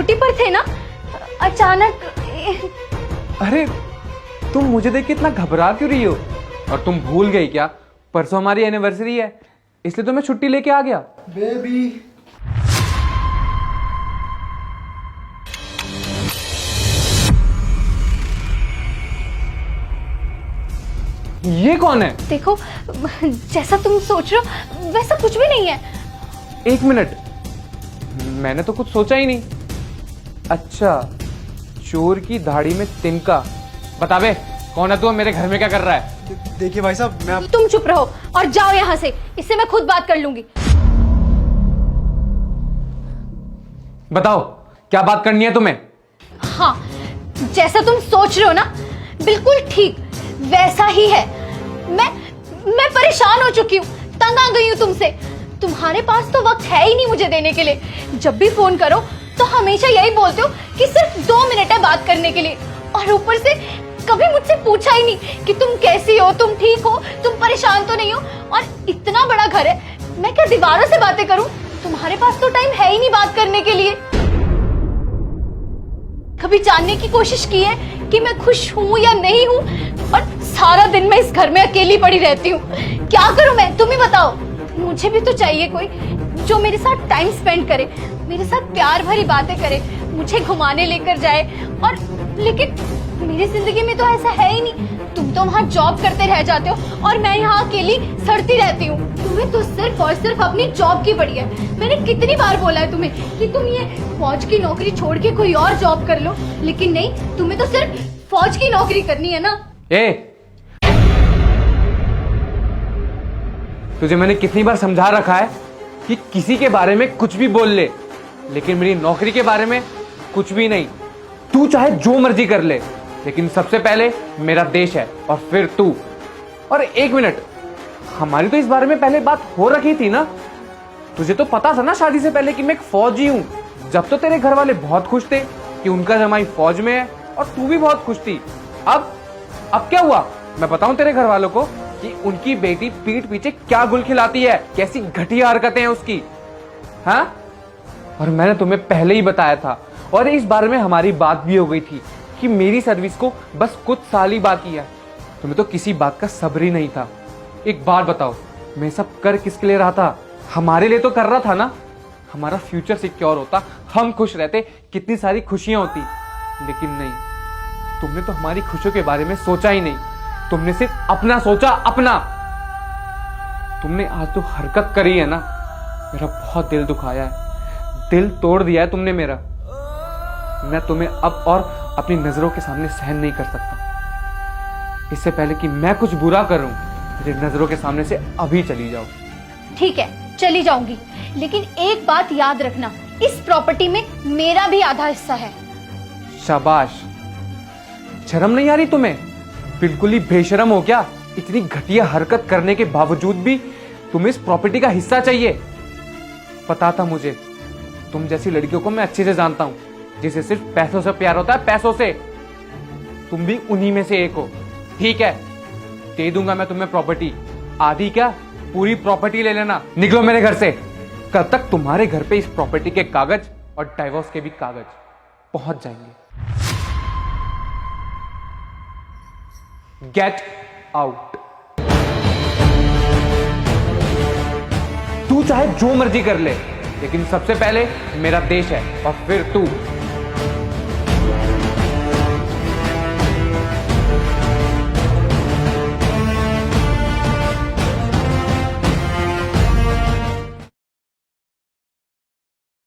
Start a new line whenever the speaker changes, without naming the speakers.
Duty पर थे ना, अचानक।
अरे तुम मुझे देख के इतना घबरा क्यों रही हो? और तुम भूल गई क्या, परसों हमारी एनिवर्सरी है, इसलिए तो मैं छुट्टी लेके आ गया।
बेबी
ये कौन है?
देखो, जैसा तुम सोच रहे हो वैसा कुछ भी नहीं है।
एक मिनट, मैंने तो कुछ सोचा ही नहीं। अच्छा, चोर की दाढ़ी में तिनका। बता बे, कौन है तू? मेरे घर में क्या कर रहा है?
देखिए भाई साहब, मैं
तुम चुप रहो और जाओ यहाँ से, इससे मैं खुद बात कर लूंगी।
बताओ, क्या बात करनी है तुम्हें?
हाँ, जैसा तुम सोच रहे हो ना, बिल्कुल ठीक वैसा ही है। मैं परेशान हो चुकी हूँ, तंग आ गई हूँ तुमसे। तुम्हारे पास तो वक्त है ही नहीं मुझे देने के लिए। जब भी फोन करो तो हमेशा यही बोलते हो कि सिर्फ 2 मिनट है बात करने के लिए, और ऊपर से कभी मुझसे पूछा ही नहीं कि तुम कैसी हो, तुम ठीक हो, तुम परेशान तो नहीं हो। और इतना बड़ा घर है, मैं क्या दीवारों से बातें करूं? तुम्हारे पास तो टाइम है ही नहीं बात करने के लिए। कभी जानने की कोशिश की है कि मैं खुश हूं या नहीं हूं? और सारा दिन मैं इस घर में अकेली पड़ी रहती हूँ। क्या करूं मैं, तुम ही बताओ। मुझे भी तो चाहिए कोई जो मेरे साथ टाइम स्पेंड करे, मेरे साथ प्यार भरी बातें करे, मुझे घुमाने लेकर जाए। और लेकिन मेरी जिंदगी में तो ऐसा है ही नहीं। तुम तो वहाँ जॉब करते रह जाते हो और मैं यहाँ अकेली सड़ती रहती हूँ। तुम्हें तो सिर्फ और सिर्फ अपनी जॉब की पड़ी है। मैंने कितनी बार बोला है तुम्हें कि तुम ये फौज की नौकरी छोड़ के कोई और जॉब कर लो, लेकिन नहीं, तुम्हें तो सिर्फ फौज की नौकरी करनी है ना।
तुझे मैंने कितनी बार समझा रखा है कि किसी के बारे में कुछ भी बोल ले, लेकिन मेरी नौकरी के बारे में कुछ भी नहीं। तू चाहे जो मर्जी कर ले, लेकिन सबसे पहले मेरा देश है और फिर तू। और एक मिनट, हमारी तो इस बारे में पहले बात हो रखी थी ना? तुझे तो पता था ना शादी से पहले कि मैं एक फौजी हूं। जब तो तेरे घर वाले बहुत खुश थे कि उनका जमाई फौज में है और तू भी बहुत खुश थी। अब क्या हुआ? मैं बताऊं तेरे घर वालों को कि उनकी बेटी पीठ पीछे क्या गुल खिलाती है, कैसी घटिया हरकतें हैं उसकी। हाँ, और मैंने तुम्हें पहले ही बताया था, और इस बारे में हमारी बात भी हो गई थी कि मेरी सर्विस को बस कुछ साल ही बाकी है। तुम्हें तो किसी बात का सब्र ही नहीं था। एक बात बताओ, मैं सब कर किसके लिए रहा था? हमारे लिए तो कर रहा था ना। हमारा फ्यूचर सिक्योर होता, हम खुश रहते, कितनी सारी खुशियां होती। लेकिन नहीं, तुमने तो हमारी खुशियों के बारे में सोचा ही नहीं। तुमने सिर्फ अपना सोचा, अपना। तुमने आज जो हरकत करी है ना, मेरा बहुत दिल दुखाया है, दिल तोड़ दिया है तुमने मेरा। मैं तुम्हें अब और अपनी नजरों के सामने सहन नहीं कर सकता। इससे पहले कि मैं कुछ बुरा करूं, मेरी नजरों के सामने से अभी चली जाओ।
ठीक है, चली जाऊंगी, लेकिन एक बात याद रखना, इस प्रॉपर्टी में मेरा भी आधा हिस्सा है।
शाबाश। शर्म नहीं आ रही तुम्हें? बिल्कुल ही बेशरम हो क्या? इतनी घटिया हरकत करने के बावजूद भी तुम्हें इस प्रॉपर्टी का हिस्सा चाहिए। पता था मुझे, तुम जैसी लड़कियों को मैं अच्छे से जानता हूं, जिसे सिर्फ पैसों से प्यार होता है, पैसों से। तुम भी उन्हीं में से एक हो। ठीक है, दे दूंगा मैं तुम्हें प्रॉपर्टी, आधी क्या पूरी प्रॉपर्टी ले लेना। निकलो मेरे घर से। कल तक तुम्हारे घर पे इस प्रॉपर्टी के कागज और डाइवोर्स के भी कागज पहुंच जाएंगे। Get out. तू चाहे जो मर्जी कर ले, लेकिन सबसे पहले मेरा देश है और फिर तू।